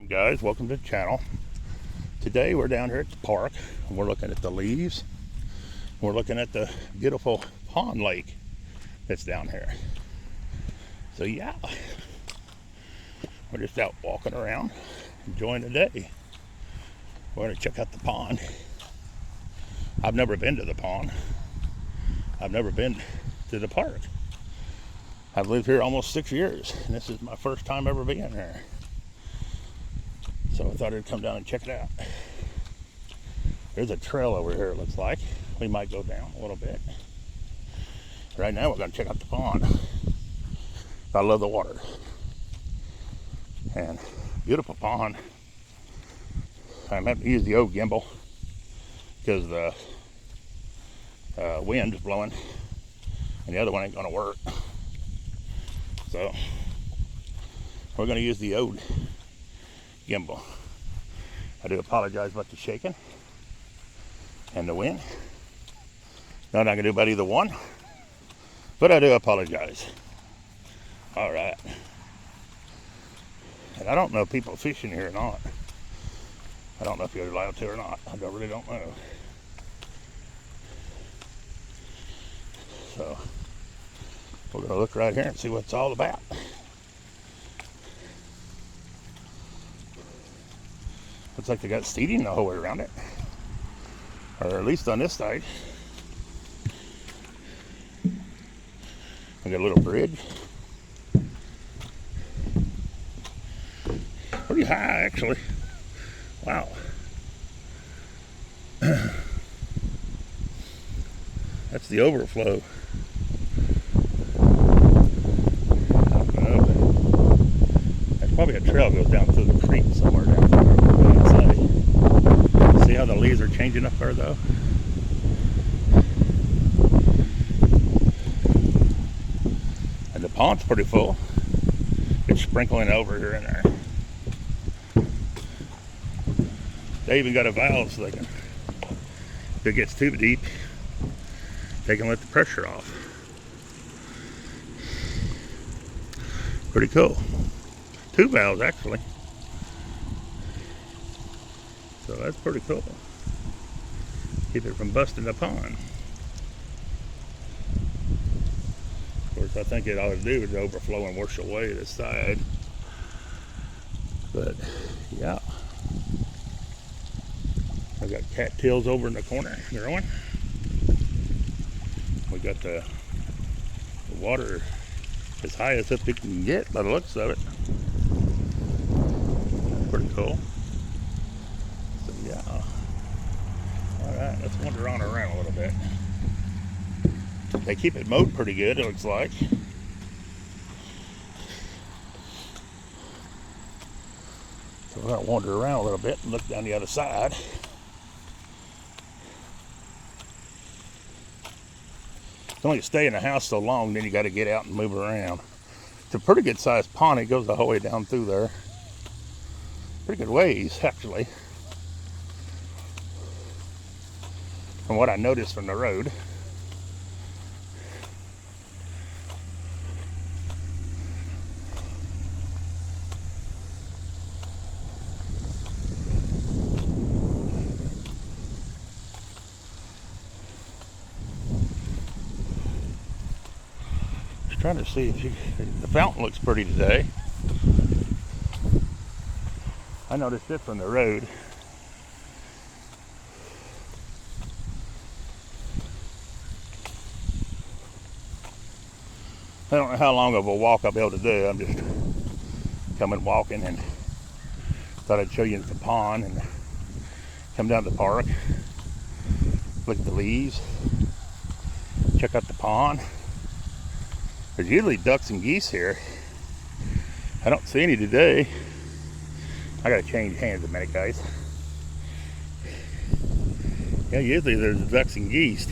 Guys, welcome to the channel. Today we're down here at the park and we're looking at the leaves. We're looking at the beautiful pond lake that's down here. So yeah, we're just out walking around, enjoying the day. We're going to check out the pond. I've never been to the pond. I've never been to the park. I've lived here almost 6 years and this is my first time ever being here. So I thought I'd come down and check it out. There's a trail over here, it looks like. We might go down a little bit. Right now we're going to check out the pond. I love the water. And beautiful pond. I'm having to use the old gimbal because the wind is blowing and the other one ain't going to work. So we're going to use the old gimbal. I do apologize about the shaking and the wind. Not gonna do about either one, but I do apologize. All right. And I don't know if people fishing here or not. I don't know if you're allowed to or not. I really don't know. So we're gonna look right here and see what it's all about. Looks like they got seating the whole way around it. Or at least on this side. We got a little bridge. Pretty high actually. Wow. That's the overflow. I don't know. That's probably a trail goes down through the creek somewhere down there. See how the leaves are changing up there though? And the pond's pretty full. It's sprinkling over here and there. They even got a valve so they can, if it gets too deep, they can let the pressure off. Pretty cool. 2 valves actually. So that's pretty cool. Keep it from busting the pond. Of course, I think it ought to do is overflow and wash away this side. But yeah, I got cattails over in the corner growing. We got the water as high as up it can get by the looks of it. Pretty cool. Yeah. Alright, let's wander on around a little bit. They keep it mowed pretty good, it looks like. So we're going to wander around a little bit and look down the other side. You only stay in the house so long, then you got to get out and move around. It's a pretty good sized pond. It goes the whole way down through there. Pretty good ways, actually. From what I noticed from the road. Just trying to see if the fountain looks pretty today. I noticed it from the road. I don't know how long of a walk I'll be able to do. I'm just coming walking and thought I'd show you the pond and come down to the park, look at the leaves, check out the pond. There's usually ducks and geese here. I don't see any today. I gotta change hands a minute, guys. Yeah, usually there's ducks and geese.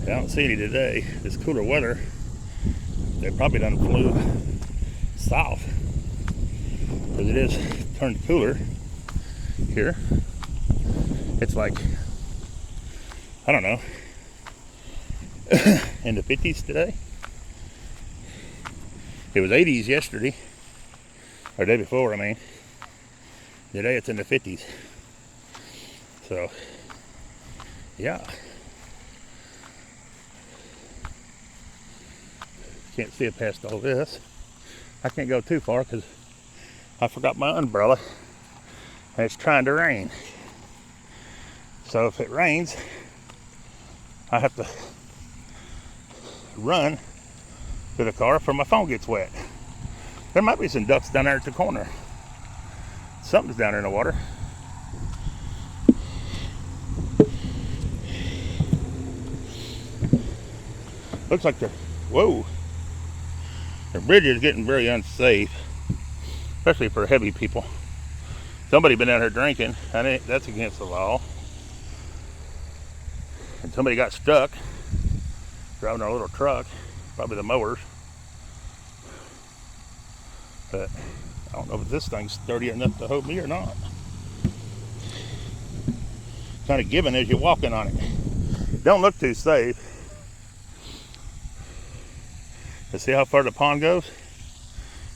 I don't see any today. This cooler weather, they probably done flew south because it is turned cooler here. It's like, I don't know, in the 50s today. It was 80s yesterday, or day before, I mean. Today it's in the 50s. So, yeah. Can't see it past all this. I can't go too far because I forgot my umbrella and it's trying to rain. So if it rains, I have to run to the car before my phone gets wet. There might be some ducks down there at the corner. Something's down there in the water. Looks like whoa. The bridge is getting very unsafe, especially for heavy people. Somebody been out here drinking, and that's against the law. And somebody got stuck driving a little truck, probably the mowers. But I don't know if this thing's sturdy enough to hold me or not. Kind of giving as you're walking on it. Don't look too safe. You see how far the pond goes?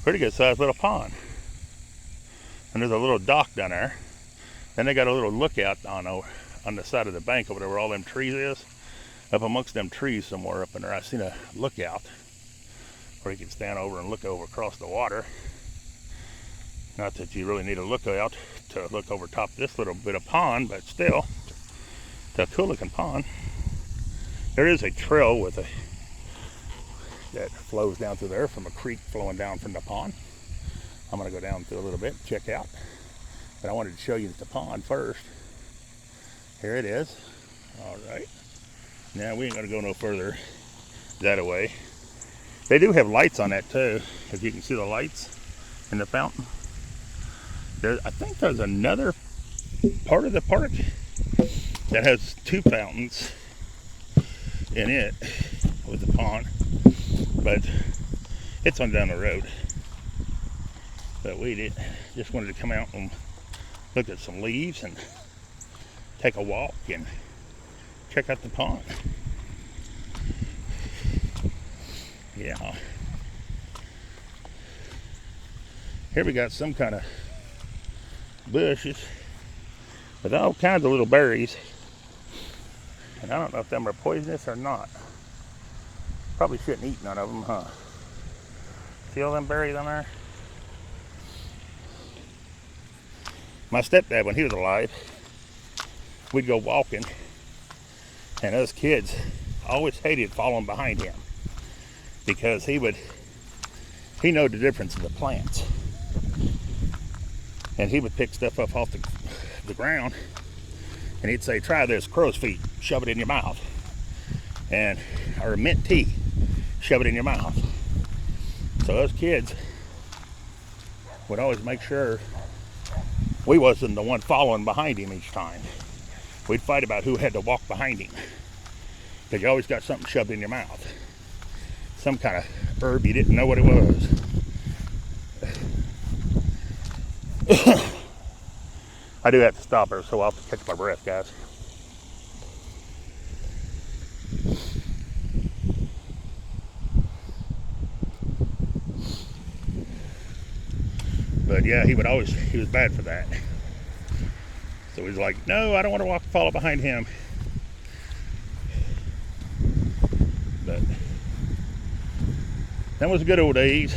Pretty good sized little pond. And there's a little dock down there. Then they got a little lookout on the side of the bank over there where all them trees is. Up amongst them trees somewhere up in there, I seen a lookout where you can stand over and look over across the water. Not that you really need a lookout to look over top this little bit of pond, but still, it's a cool looking pond. There is a trail that flows down through there from a creek flowing down from the pond. I'm going to go down through a little bit, check out. But I wanted to show you the pond first. Here it is. All right. Now we ain't going to go no further that way. They do have lights on that too. If you can see the lights in the fountain. I think there's another part of the park that has two fountains in it with the pond. But it's on down the road. But we just wanted to come out and look at some leaves and take a walk and check out the pond. Yeah. Here we got some kind of bushes with all kinds of little berries. And I don't know if them are poisonous or not. Probably shouldn't eat none of them, huh? See all them berries on there? My stepdad, when he was alive, we'd go walking, and us kids always hated following behind him because he know the difference in the plants. And he would pick stuff up off the ground, and he'd say, try this crow's feet, shove it in your mouth. Or mint tea, shove it in your mouth. So us kids would always make sure we wasn't the one following behind him each time. We'd fight about who had to walk behind him, because you always got something shoved in your mouth. Some kind of herb you didn't know what it was. I do have to stop her, so I'll have to catch my breath, guys. But yeah, he was bad for that. So he's like, no, I don't want to follow behind him. But that was the good old days.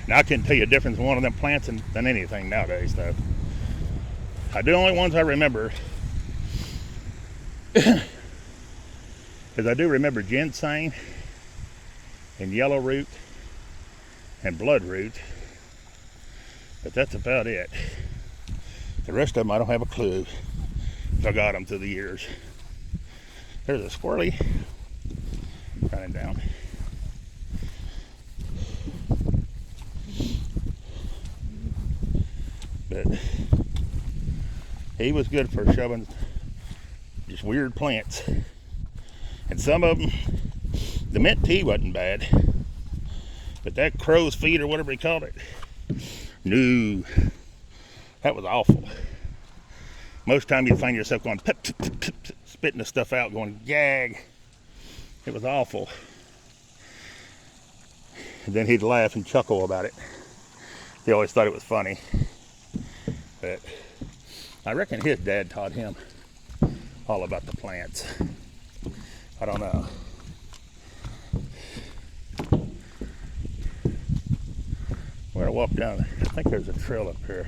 Now I couldn't tell you a difference in one of them plants than anything nowadays, though. The only ones I remember is I do remember ginseng and yellow root and bloodroot, but that's about it. The rest of them I don't have a clue if I got them through the years. There's a squirrely running down. But he was good for shoving just weird plants. And some of them, the mint tea wasn't bad, but that crow's feet or whatever he called it, no, that was awful. Most time you'd find yourself going pip, pip, pip, pip, spitting the stuff out, going gag. It was awful. And then he'd laugh and chuckle about it. He always thought it was funny. But I reckon his dad taught him all about the plants. I don't know. We're gonna walk down. I think there's a trail up here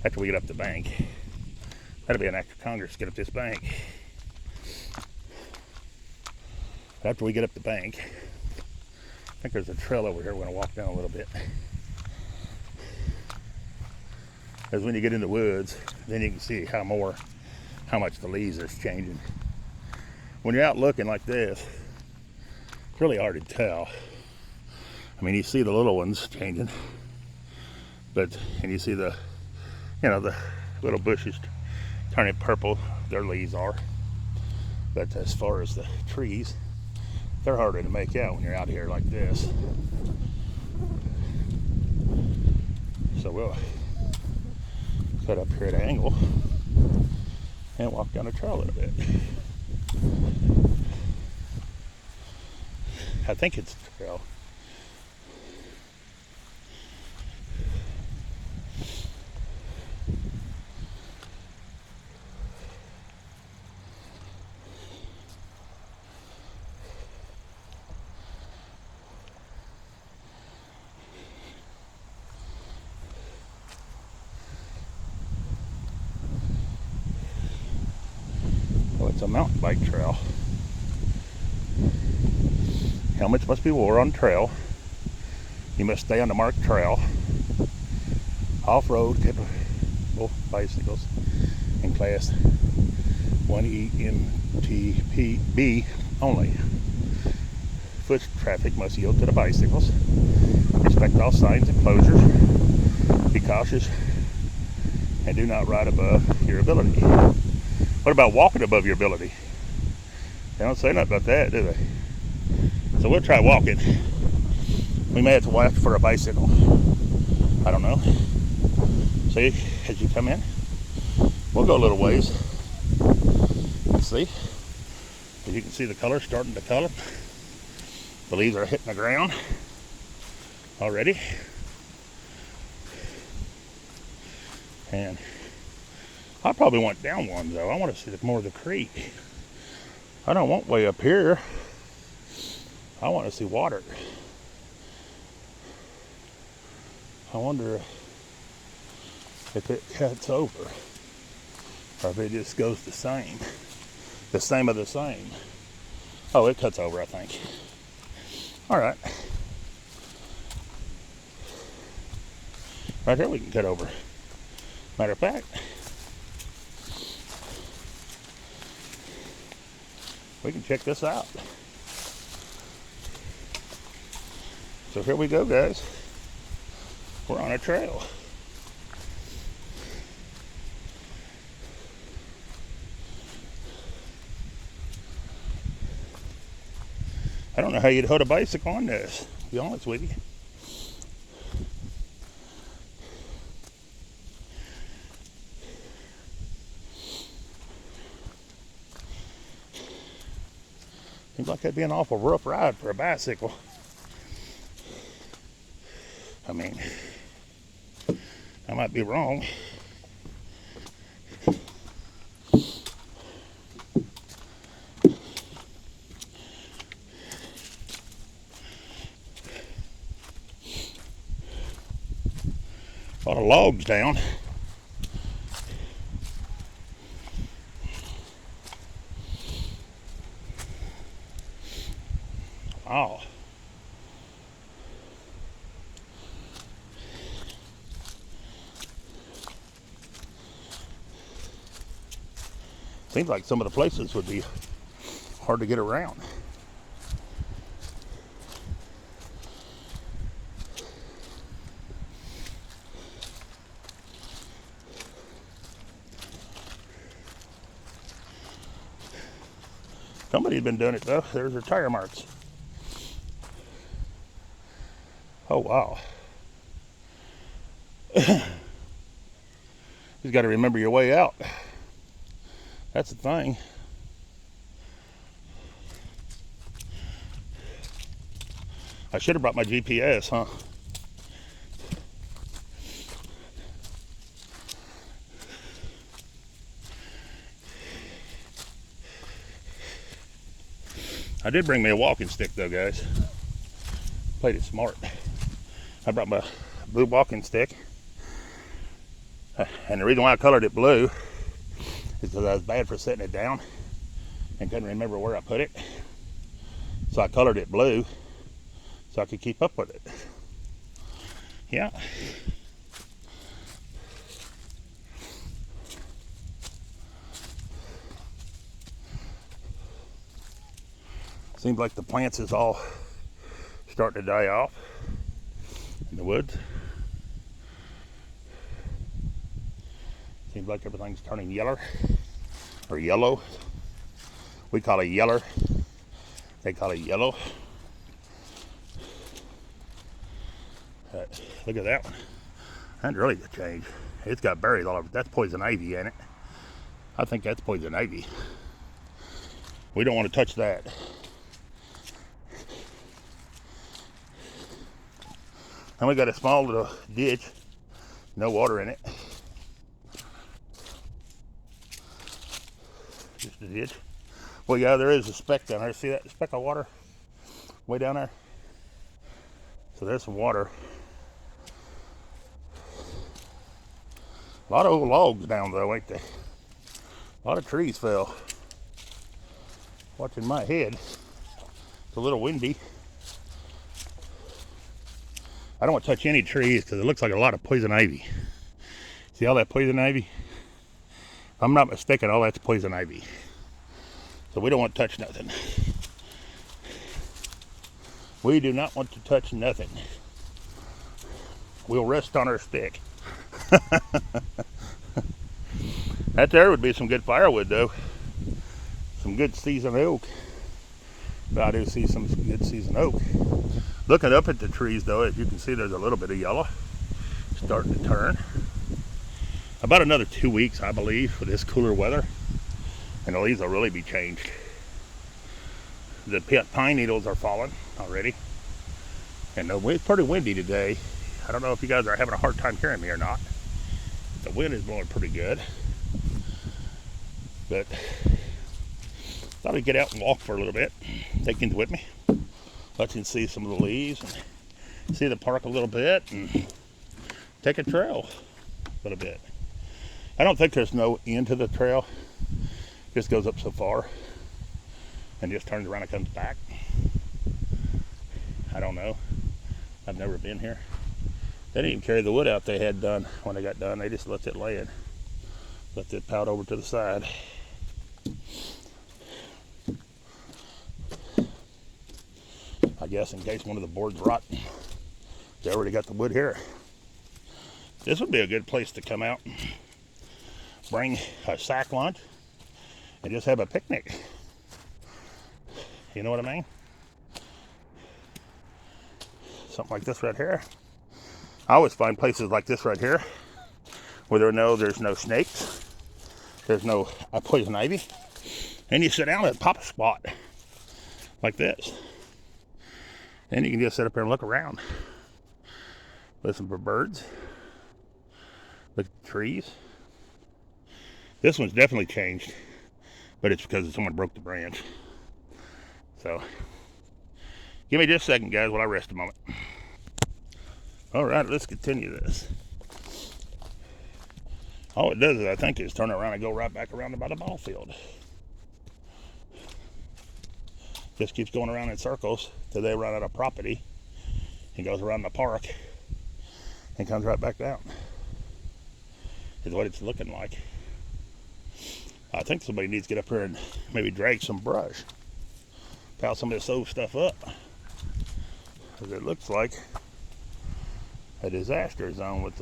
after we get up the bank. That'll be an act of Congress to get up this bank. After we get up the bank, I think there's a trail over here we're gonna walk down a little bit. Because when you get in the woods, then you can see how much the leaves are changing. When you're out looking like this, it's really hard to tell. I mean, you see the little ones changing, and you see the little bushes turning purple, their leaves are. But as far as the trees, they're harder to make out when you're out here like this. So we'll cut up here at an angle and walk down the trail a little bit. I think it's a trail. It's a mountain bike trail. Helmets must be worn on trail. You must stay on the marked trail. Off-road capable bicycles in class 1 EMTB only. Foot traffic must yield to the bicycles. Respect all signs and closures. Be cautious and do not ride above your ability. What about walking above your ability? They don't say nothing about that, do they? So we'll try walking. We may have to watch for a bicycle. I don't know. See, as you come in, we'll go a little ways. Let's see. As you can see, the color starting to color. The leaves are hitting the ground already. And I probably want down one though. I want to see more of the creek. I don't want way up here. I want to see water. I wonder if it cuts over or if it just goes the same. The same of the same. Oh, it cuts over, I think. All right. Right here we can cut over. Matter of fact, we can check this out. So here we go, guys. We're on a trail. I don't know how you'd hold a bicycle on this, to be honest with you. Seems like that'd be an awful rough ride for a bicycle. I mean, I might be wrong. A lot of logs down. Wow. Seems like some of the places would be hard to get around. Somebody's been doing it though. There's their tire marks. Oh wow. You've got to remember your way out. That's the thing. I should have brought my GPS, huh? I did bring me a walking stick though, guys. Played it smart. I brought my blue walking stick. And the reason why I colored it blue is because I was bad for setting it down and couldn't remember where I put it. So I colored it blue so I could keep up with it. Yeah. Seems like the plants is all starting to die off in the woods. Seems like everything's turning yellow or yellow. We call it yeller. They call it yellow. Look at that one. That's really a change. It's got berries all over. That's poison ivy, ain't it? I think that's poison ivy. We don't want to touch that. And we got a small little ditch, no water in it. Just a ditch. Well, yeah, there is a speck down there. See that speck of water way down there? So there's some water. A lot of old logs down though, ain't they? A lot of trees fell. Watching my head. It's a little windy. I don't want to touch any trees because it looks like a lot of poison ivy. See all that poison ivy? If I'm not mistaken, all that's poison ivy. So we don't want to touch nothing. We do not want to touch nothing. We'll rest on our stick. That there would be some good firewood though. Some good seasoned oak. But I do see some good seasoned oak. Looking up at the trees though, as you can see, there's a little bit of yellow starting to turn. About another 2 weeks, I believe, for this cooler weather, and the leaves will really be changed. The pine needles are falling already, and it's pretty windy today. I don't know if you guys are having a hard time hearing me or not. The wind is blowing pretty good, but thought I'd get out and walk for a little bit. Take you with me. Let you see some of the leaves and see the park a little bit and take a trail a little bit. I don't think there's no end to the trail. It just goes up so far and just turns around and comes back. I don't know. I've never been here. They didn't even carry the wood out they had done when they got done. They just left it laying. Left it piled over to the side. I guess in case one of the boards rot. They already got the wood here. This would be a good place to come out, bring a sack lunch, and just have a picnic. You know what I mean? Something like this right here. I always find places like this right here where there's no snakes, there's no poison ivy, and you sit down and pop a spot like this. Then you can just sit up here and look around. Listen for birds. Look at the trees. This one's definitely changed, but it's because someone broke the branch. So, give me just a second, guys, while I rest a moment. All right, let's continue this. All it does is, I think, is turn around and go right back around about the ball field. Just keeps going around in circles till they run out of property and goes around the park and comes right back down. Is what it's looking like. I think somebody needs to get up here and maybe drag some brush, pile some of this old stuff up, because it looks like a disaster zone with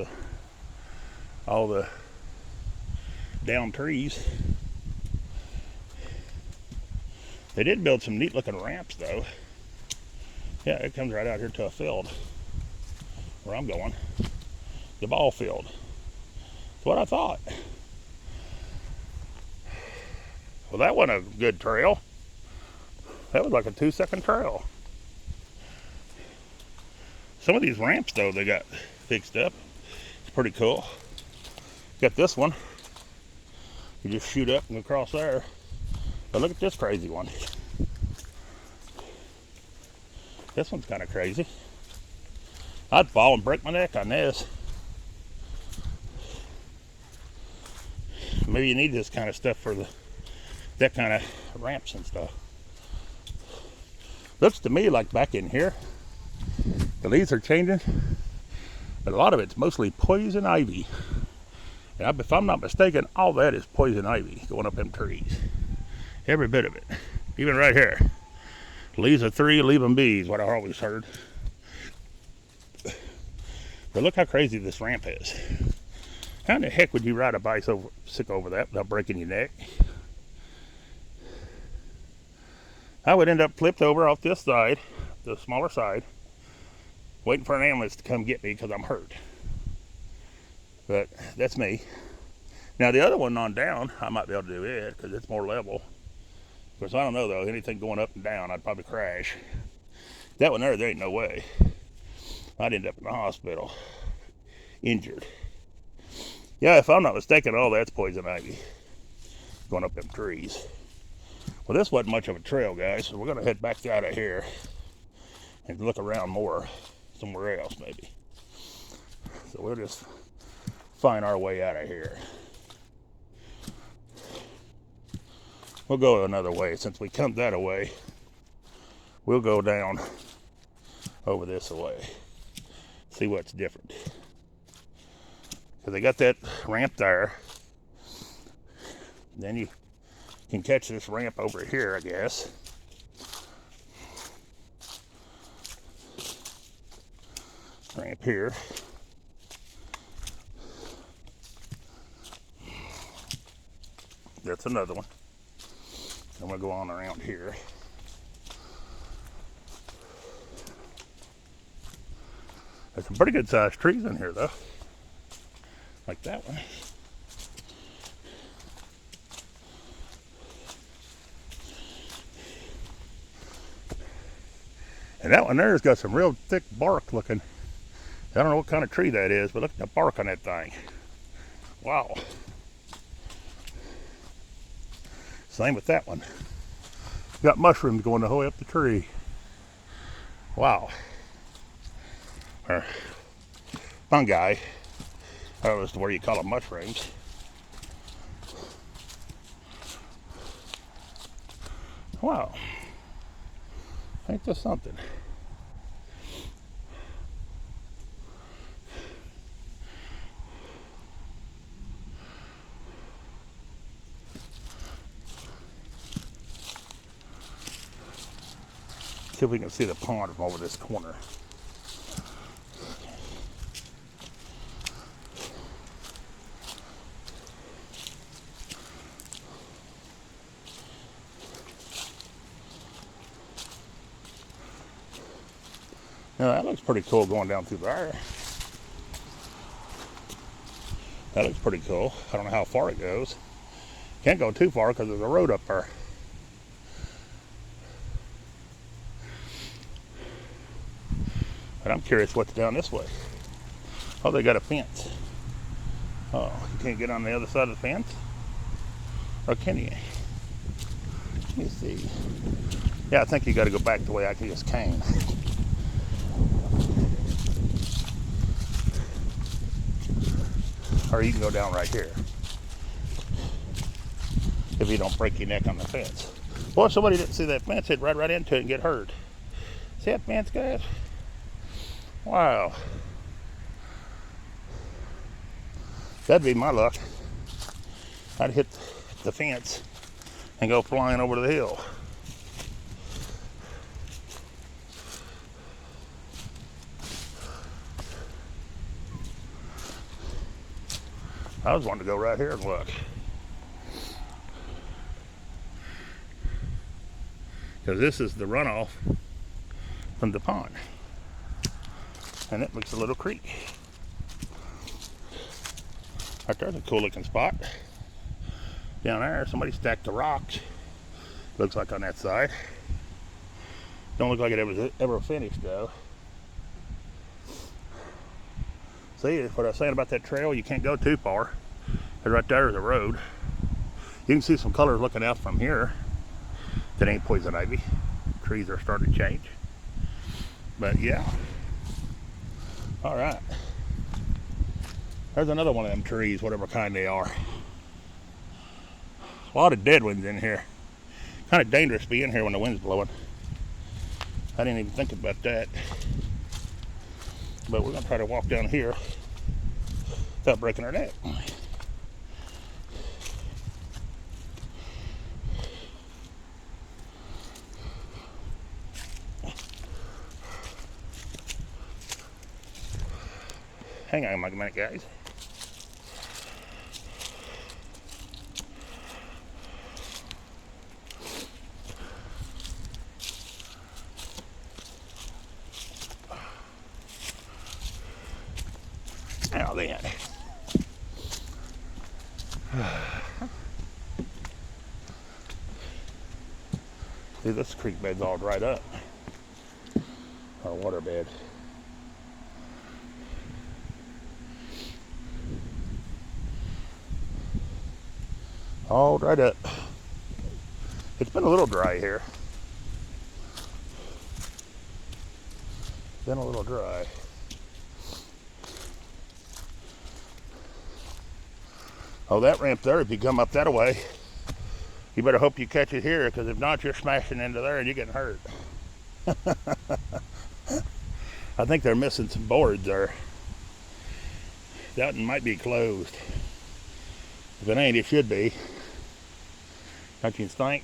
all the down trees. They did build some neat looking ramps though. Yeah, it comes right out here to a field where I'm going. The ball field. That's what I thought. Well, that wasn't a good trail. That was like a 2-second trail. Some of these ramps though, they got fixed up. It's pretty cool. Got this one. You just shoot up and across there. But look at this crazy one. This one's kind of crazy. I'd fall and break my neck on this. Maybe you need this kind of stuff for that kind of ramps and stuff. Looks to me like back in here, the leaves are changing, but a lot of it's mostly poison ivy. And if I'm not mistaken, all that is poison ivy going up them trees. Every bit of it. Even right here. Leaves of 3, leave them be is what I always heard. But look how crazy this ramp is. How in the heck would you ride a bicycle over that without breaking your neck? I would end up flipped over off this side, the smaller side, waiting for an ambulance to come get me because I'm hurt. But that's me. Now the other one on down, I might be able to do it because it's more level. Of course, I don't know though, anything going up and down, I'd probably crash. That one there ain't no way. I'd end up in the hospital, injured. Yeah, if I'm not mistaken, all that's poison ivy going up them trees. Well, this wasn't much of a trail, guys, so we're going to head back out of here and look around more somewhere else, maybe. So we'll just find our way out of here. We'll go another way. Since we come that way, we'll go down over this way. See what's different. Because they got that ramp there. Then you can catch this ramp over here, I guess. Ramp here. That's another one. I'm gonna go on around here. There's some pretty good sized trees in here though. Like that one. And that one there's got some real thick bark looking. I don't know what kind of tree that is, but look at the bark on that thing. Wow. Same with that one. Got mushrooms going the whole way up the tree. Wow. Or fungi. I don't know as to where you call them mushrooms. Wow. Ain't this something? See if we can see the pond from over this corner. Now that looks pretty cool going down through there. That looks pretty cool. I don't know how far it goes. Can't go too far because there's a road up there. But I'm curious what's down this way. Oh, they got a fence. Oh, you can't get on the other side of the fence? Or can you? Let me see. Yeah, I think you got to go back the way I just came. Or you can go down right here. If you don't break your neck on the fence. Boy, somebody didn't see that fence, hit right into it and get hurt. See that fence, guys? Wow. That'd be my luck. I'd hit the fence and go flying over the hill. I was wanting to go right here and look. Because this is the runoff from the pond. And it looks a little creek. Right there's a cool looking spot. Down there, somebody stacked the rocks. Looks like on that side. Don't look like it ever finished though. See, what I was saying about that trail, you can't go too far. And right there is a road. You can see some colors looking out from here. That ain't poison ivy. Trees are starting to change. But yeah. All right. There's another one of them trees, whatever kind they are. A lot of dead ones in here. Kind of dangerous to be in here when the wind's blowing. I didn't even think about that. But we're going to try to walk down here without breaking our neck. Hang on a minute, guys. Now then. See, this creek bed's all dried up. Our water bed. All dried up. It's been a little dry here. Been a little dry. Oh, that ramp there, if you come up that way, you better hope you catch it here, because if not, you're smashing into there and you're getting hurt. I think they're missing some boards there. That one might be closed. If it ain't, it should be. Don't you think?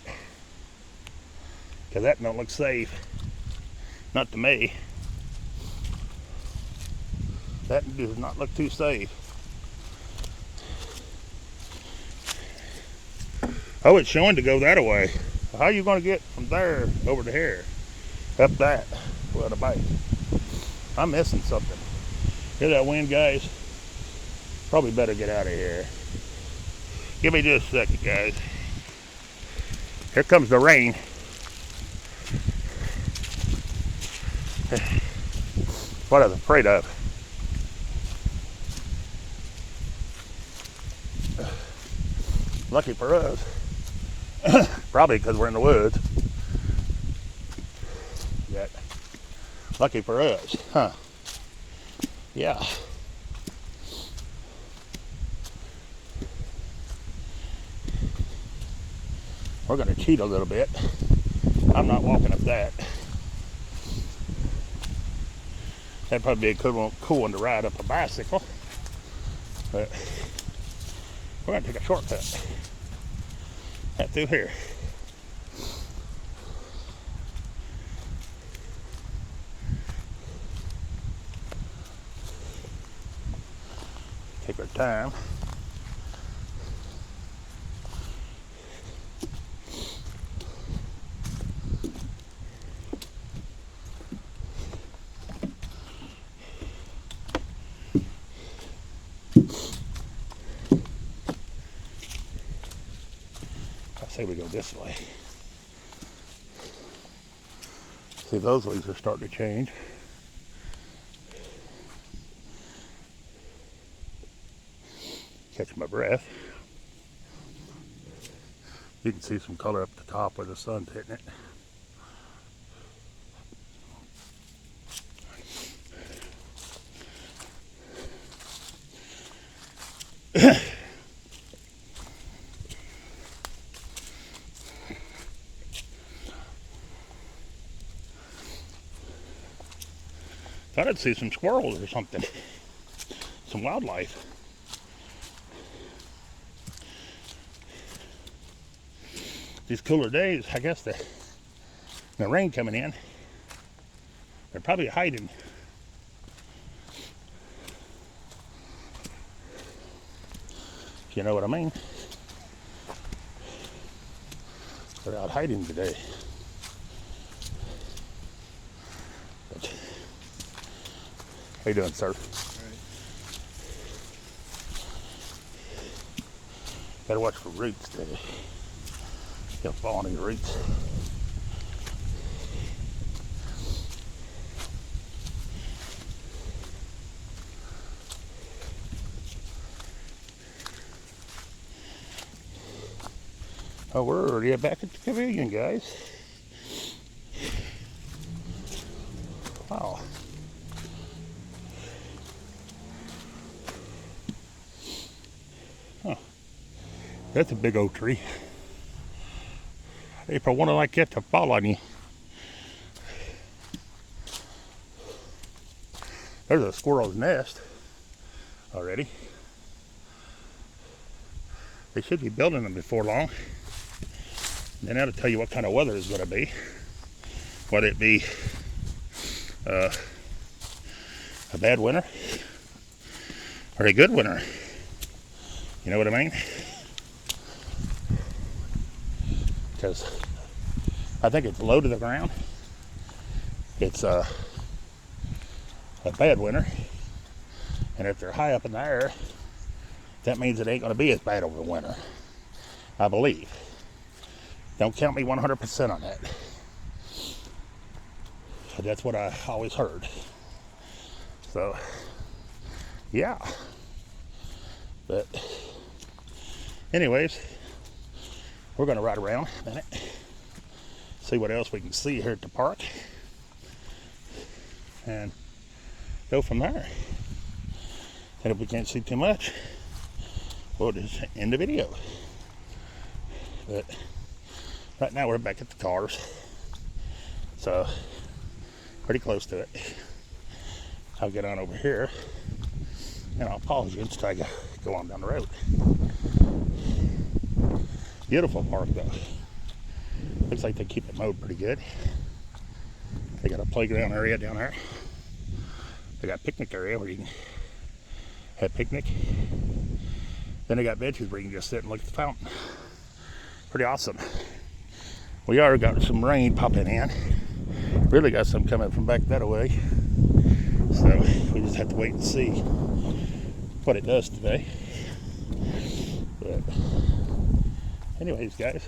Because that don't look safe. Not to me. That does not look too safe. Oh, it's showing to go that way. How are you going to get from there over to here? Up that. What a bite. I'm missing something. Hear that wind, guys? Probably better get out of here. Give me just a second, guys. Here comes the rain. What I was afraid of. Lucky for us. Probably because we're in the woods. Yet. Lucky for us, huh? Yeah. We're going to cheat a little bit. I'm not walking up that. That'd probably be a cool one to ride up a bicycle. But we're going to take a shortcut. Right through here. Take our time. Say we go this way. See, those leaves are starting to change. Catch my breath. You can see some color up the top where the sun's hitting it. Thought I'd see some squirrels or something. Some wildlife. These cooler days, I guess the rain coming in, they're probably hiding. If you know what I mean. They're out hiding today. How you doing, sir? All right. Gotta watch for roots today. Don't fall on any roots. Oh, we're already back at the pavilion, guys. Wow. That's a big old tree. If I want to like that to fall on you. There's a squirrel's nest already. They should be building them before long. Then that'll tell you what kind of weather is going to be. Whether it be a bad winter or a good winter. You know what I mean? Because I think it's low to the ground. It's a bad winter. And if they're high up in the air, that means it ain't going to be as bad over the winter. I believe. Don't count me 100% on that. But that's what I always heard. So, yeah. But, anyways, we're going to ride around a minute. See what else we can see here at the park. And go from there. And if we can't see too much, we'll just end the video. But right now we're back at the cars. So, pretty close to it. I'll get on over here and I'll pause you until I go on down the road. Beautiful park though. Looks like they keep it mowed pretty good. They got a playground area down there. They got a picnic area where you can have a picnic. Then they got benches where you can just sit and look at the fountain. Pretty awesome. We already got some rain popping in. Really got some coming from back that way. So we just have to wait and see what it does today. But anyways, guys,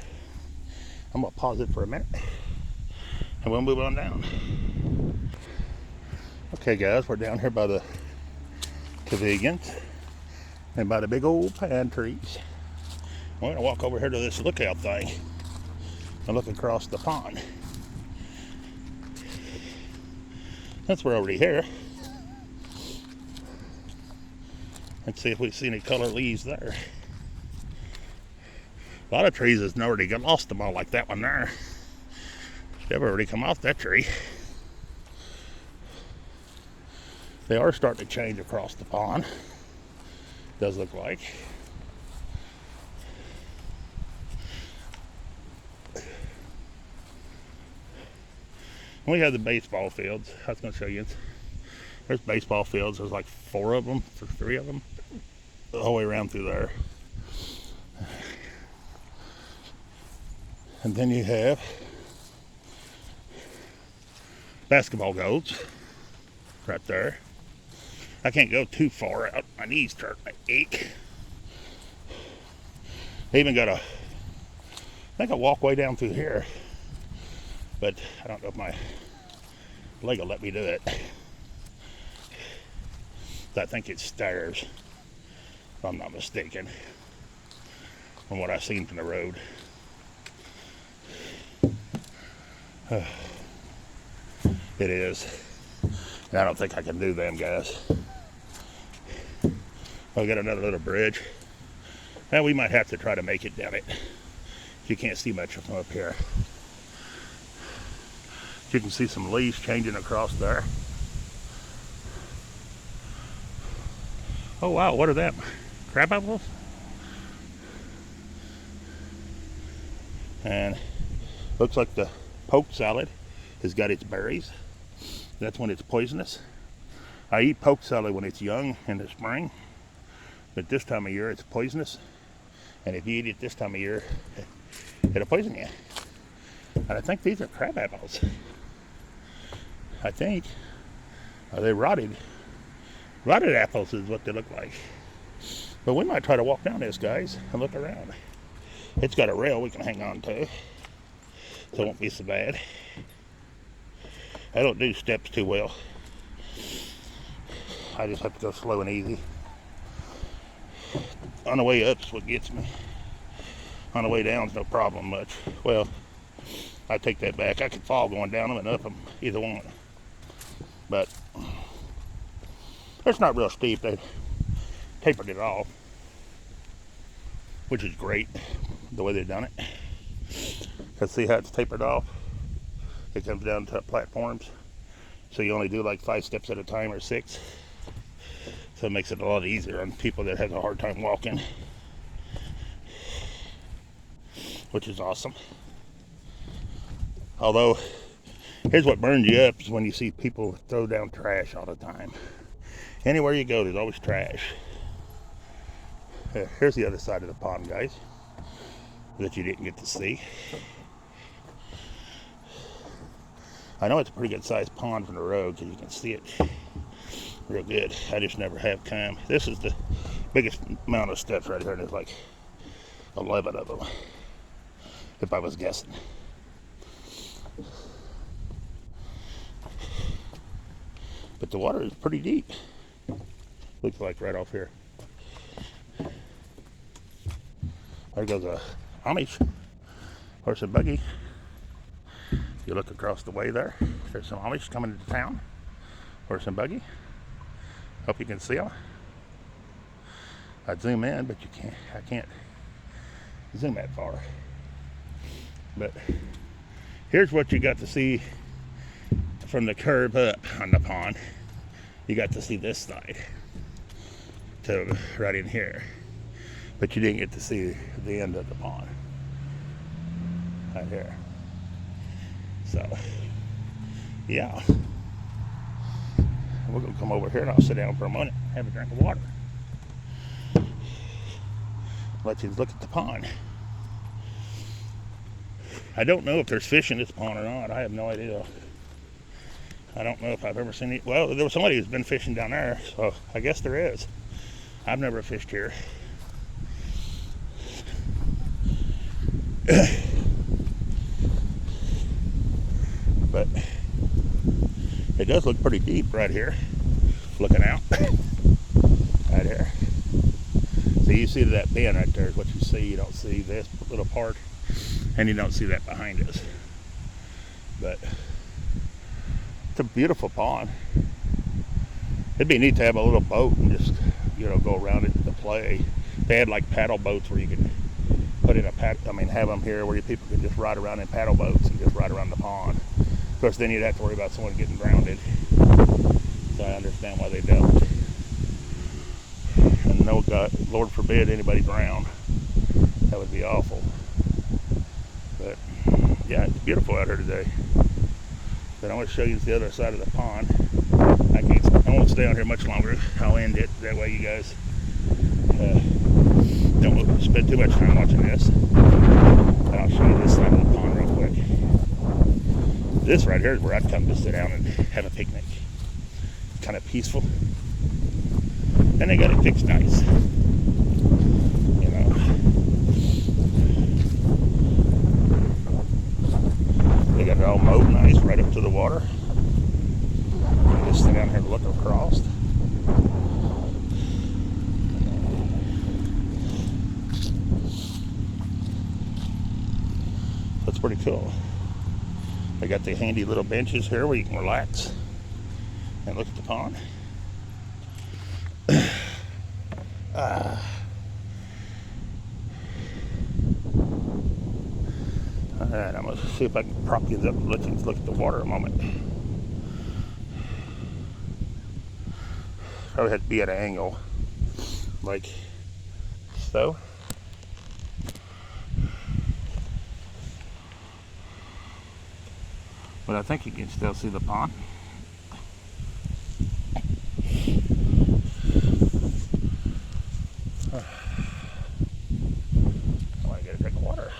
I'm gonna pause it for a minute and we'll move on down. Okay guys, we're down here by the Cavigans and by the big old pine trees. We're gonna walk over here to this lookout thing and look across the pond. Since we're already here, let's see if we see any color leaves there. A lot of trees has already lost them all, like that one there. They've already come off that tree. They are starting to change across the pond. Does look like. We have the baseball fields. I was going to show you. There's baseball fields. There's like 4 of them, 3 of them, the whole way around through there. And then you have basketball goals right there. I can't go too far out. My knees start to ache. They even got I think a walkway down through here. But I don't know if my leg will let me do it. I think it's stairs, if I'm not mistaken, from what I've seen from the road. It is. And I don't think I can do them, guys. I'll get another little bridge. Now we might have to try to make it down it. You can't see much from up here. You can see some leaves changing across there. Oh wow, what are them? Crab apples? And looks like the poke salad has got its berries. That's when it's poisonous. I eat poke salad when it's young in the spring, but this time of year it's poisonous. And if you eat it this time of year, it'll poison you. And I think these are crab apples. I think. Are they rotted? Rotted apples is what they look like. But we might try to walk down this, guys, and look around. It's got a rail we can hang on to, so it won't be so bad. I don't do steps too well. I just have to go slow and easy. On the way up's what gets me. On the way down's no problem much. Well, I take that back. I could fall going down them and up them, either one. But it's not real steep. They tapered it off. which is great the way they've done it. Because see how it's tapered off? It comes down to platforms. So you only do like 5 steps at a time or 6. So it makes it a lot easier on people that have a hard time walking, which is awesome. Although, here's what burns you up is when you see people throw down trash all the time. Anywhere you go, there's always trash. Here's the other side of the pond, guys, that you didn't get to see. I know it's a pretty good sized pond from the road because you can see it real good. I just never have come. This is the biggest amount of steps right here, and there's like 11 of them, if I was guessing. But the water is pretty deep. Looks like right off here. There goes a Amish horse and buggy. You look across the way there. There's some Amish coming into town. Horse and buggy. Hope you can see them. I'd zoom in, but you can't. I can't zoom that far. But here's what you got to see from the curb up on the pond. You got to see this side to right in here, but you didn't get to see the end of the pond right here. So yeah, we're gonna come over here and I'll sit down for a minute, have a drink of water, let you look at the pond. I don't know if there's fish in this pond or not. I have no idea. I don't know if I've ever seen it. Well, there was somebody who's been fishing down there, so I guess there is. I've never fished here. But it does look pretty deep right here, looking out. Right here. So you see that bend right there is what you see. You don't see this little part, and you don't see that behind us. But it's a beautiful pond. It'd be neat to have a little boat and just, go around it to play. They had like paddle boats where you could put in have them here where people could just ride around in paddle boats and just ride around the pond. Of course, then you'd have to worry about someone getting drowned. So I understand why they don't. And no God, Lord forbid anybody drown. That would be awful. But yeah, it's beautiful out here today. But I want to show you the other side of the pond. I won't stay on here much longer. I'll end it. That way you guys don't spend too much time watching this. And I'll show you this side of the pond real quick. This right here is where I'd come to sit down and have a picnic. Kind of peaceful. And they got it fixed nice. They got it all mowed nice right up to the water. You just sit down here and look across. That's pretty cool. They got the handy little benches here where you can relax and look at the pond. Alright, I'm going to see if I can prop you up and let you look at the water a moment. Probably had to be at an angle, like so. But I think you can still see the pond. I want to get a drink of water.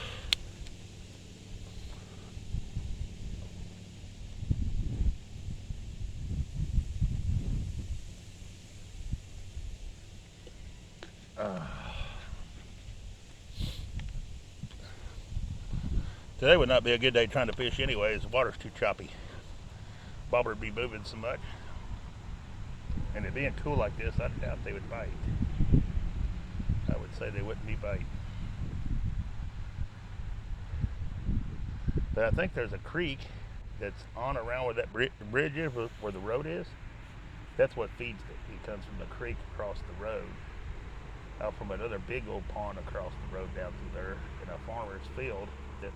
Today would not be a good day trying to fish anyways. The water's too choppy. Bobber would be moving so much. And it being cool like this, I doubt they would bite. I would say they wouldn't be biting. But I think there's a creek that's on around where that bridge is, where the road is. That's what feeds it. It comes from the creek across the road. out from another big old pond across the road down through there in a farmer's field that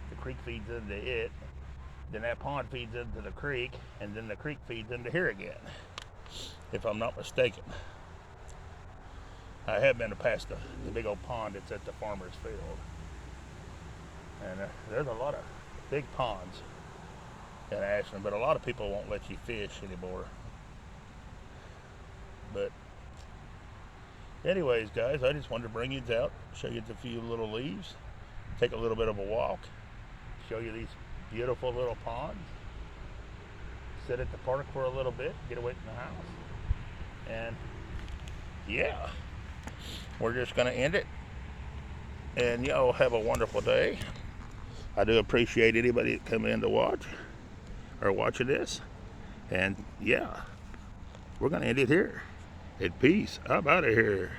the creek feeds into it. Then that pond feeds into the creek, and then the creek feeds into here again, if I'm not mistaken. I have been past the big old pond that's at the farmer's field. And there's a lot of big ponds in Ashland, but a lot of people won't let you fish anymore. But anyways, guys, I just wanted to bring you out, show you a few little leaves, take a little bit of a walk, show you these beautiful little ponds, sit at the park for a little bit, get away from the house, and yeah, we're just gonna end it. And y'all have a wonderful day. I do appreciate anybody that come in to watch or watching this. And yeah, we're gonna end it here. And peace. I'm out of here.